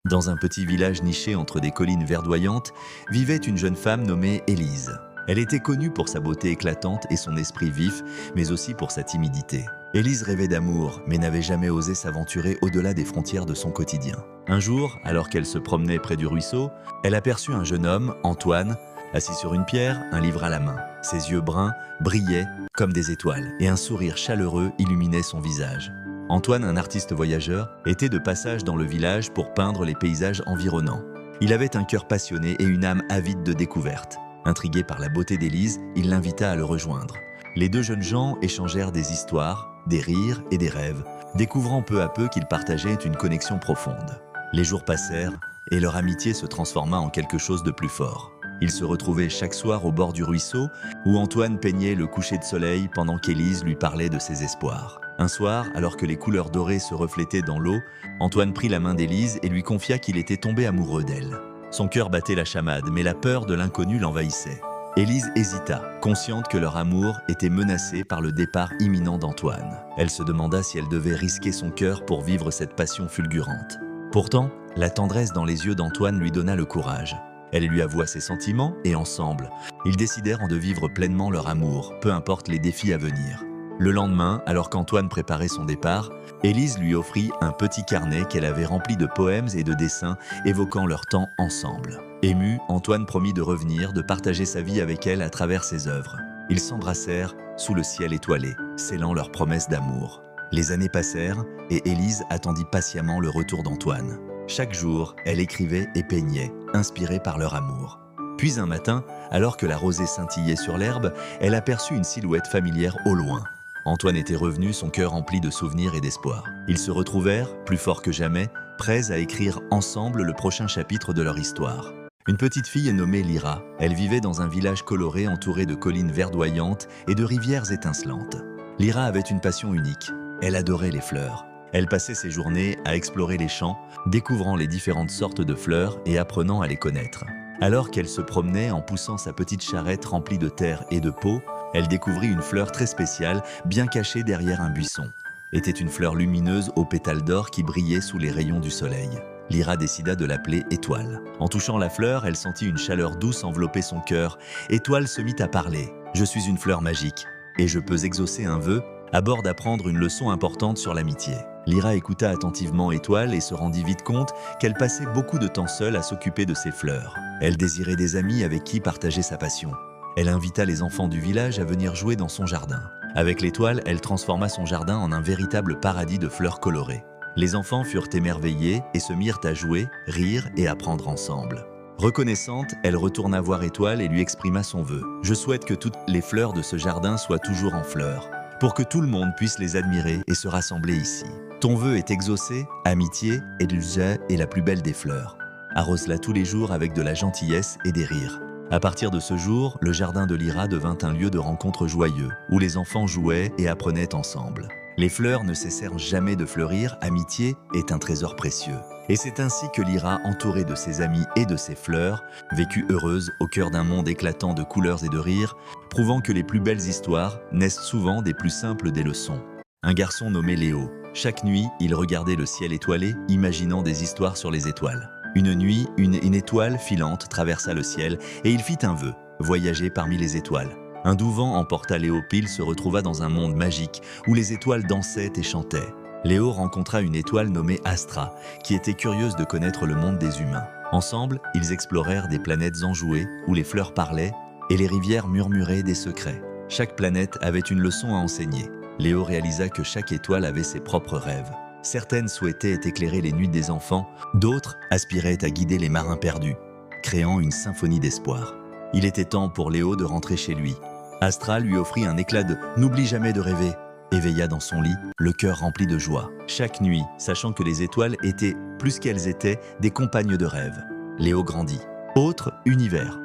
Dans un petit village niché entre des collines verdoyantes, vivait une jeune femme nommée Élise. Elle était connue pour sa beauté éclatante et son esprit vif, mais aussi pour sa timidité. Élise rêvait d'amour, mais n'avait jamais osé s'aventurer au-delà des frontières de son quotidien. Un jour, alors qu'elle se promenait près du ruisseau, elle aperçut un jeune homme, Antoine, assis sur une pierre, un livre à la main. Ses yeux bruns brillaient comme des étoiles, et un sourire chaleureux illuminait son visage. Antoine, un artiste voyageur, était de passage dans le village pour peindre les paysages environnants. Il avait un cœur passionné et une âme avide de découvertes. Intrigué par la beauté d'Élise, il l'invita à le rejoindre. Les deux jeunes gens échangèrent des histoires, des rires et des rêves, découvrant peu à peu qu'ils partageaient une connexion profonde. Les jours passèrent et leur amitié se transforma en quelque chose de plus fort. Ils se retrouvaient chaque soir au bord du ruisseau où Antoine peignait le coucher de soleil pendant qu'Élise lui parlait de ses espoirs. Un soir, alors que les couleurs dorées se reflétaient dans l'eau, Antoine prit la main d'Élise et lui confia qu'il était tombé amoureux d'elle. Son cœur battait la chamade, mais la peur de l'inconnu l'envahissait. Élise hésita, consciente que leur amour était menacé par le départ imminent d'Antoine. Elle se demanda si elle devait risquer son cœur pour vivre cette passion fulgurante. Pourtant, la tendresse dans les yeux d'Antoine lui donna le courage. Elle lui avoua ses sentiments et ensemble, ils décidèrent de vivre pleinement leur amour, peu importe les défis à venir. Le lendemain, alors qu'Antoine préparait son départ, Élise lui offrit un petit carnet qu'elle avait rempli de poèmes et de dessins évoquant leur temps ensemble. Ému, Antoine promit de revenir, de partager sa vie avec elle à travers ses œuvres. Ils s'embrassèrent sous le ciel étoilé, scellant leur promesse d'amour. Les années passèrent et Élise attendit patiemment le retour d'Antoine. Chaque jour, elle écrivait et peignait, inspirée par leur amour. Puis un matin, alors que la rosée scintillait sur l'herbe, elle aperçut une silhouette familière au loin. Antoine était revenu, son cœur rempli de souvenirs et d'espoir. Ils se retrouvèrent, plus forts que jamais, prêts à écrire ensemble le prochain chapitre de leur histoire. Une petite fille nommée Lyra, elle vivait dans un village coloré entouré de collines verdoyantes et de rivières étincelantes. Lyra avait une passion unique, elle adorait les fleurs. Elle passait ses journées à explorer les champs, découvrant les différentes sortes de fleurs et apprenant à les connaître. Alors qu'elle se promenait en poussant sa petite charrette remplie de terre et de peau, elle découvrit une fleur très spéciale, bien cachée derrière un buisson. Était une fleur lumineuse aux pétales d'or qui brillait sous les rayons du soleil. Lyra décida de l'appeler Étoile. En touchant la fleur, elle sentit une chaleur douce envelopper son cœur. Étoile se mit à parler. « Je suis une fleur magique, et je peux exaucer un vœu, à bord d'apprendre une leçon importante sur l'amitié. » Lyra écouta attentivement Étoile et se rendit vite compte qu'elle passait beaucoup de temps seule à s'occuper de ses fleurs. Elle désirait des amis avec qui partager sa passion. Elle invita les enfants du village à venir jouer dans son jardin. Avec l'Étoile, elle transforma son jardin en un véritable paradis de fleurs colorées. Les enfants furent émerveillés et se mirent à jouer, rire et apprendre ensemble. Reconnaissante, elle retourna voir Étoile et lui exprima son vœu. « Je souhaite que toutes les fleurs de ce jardin soient toujours en fleurs, pour que tout le monde puisse les admirer et se rassembler ici. Ton vœu est exaucé, amitié, Edulja est la plus belle des fleurs. Arrose-la tous les jours avec de la gentillesse et des rires. » À partir de ce jour, le jardin de Lyra devint un lieu de rencontre joyeux, où les enfants jouaient et apprenaient ensemble. Les fleurs ne cessèrent jamais de fleurir, amitié est un trésor précieux. Et c'est ainsi que Lyra, entourée de ses amis et de ses fleurs, vécut heureuse au cœur d'un monde éclatant de couleurs et de rires, prouvant que les plus belles histoires naissent souvent des plus simples des leçons. Un garçon nommé Léo. Chaque nuit, il regardait le ciel étoilé, imaginant des histoires sur les étoiles. Une nuit, une étoile filante traversa le ciel et il fit un vœu, voyager parmi les étoiles. Un doux vent emporta Léo, puis il se retrouva dans un monde magique où les étoiles dansaient et chantaient. Léo rencontra une étoile nommée Astra, qui était curieuse de connaître le monde des humains. Ensemble, ils explorèrent des planètes enjouées où les fleurs parlaient et les rivières murmuraient des secrets. Chaque planète avait une leçon à enseigner. Léo réalisa que chaque étoile avait ses propres rêves. Certaines souhaitaient éclairer les nuits des enfants, d'autres aspiraient à guider les marins perdus, créant une symphonie d'espoir. Il était temps pour Léo de rentrer chez lui. Astra lui offrit un éclat de « N'oublie jamais de rêver » et veilla dans son lit, le cœur rempli de joie. Chaque nuit, sachant que les étoiles étaient, plus qu'elles étaient, des compagnes de rêve. Léo grandit. Autre univers.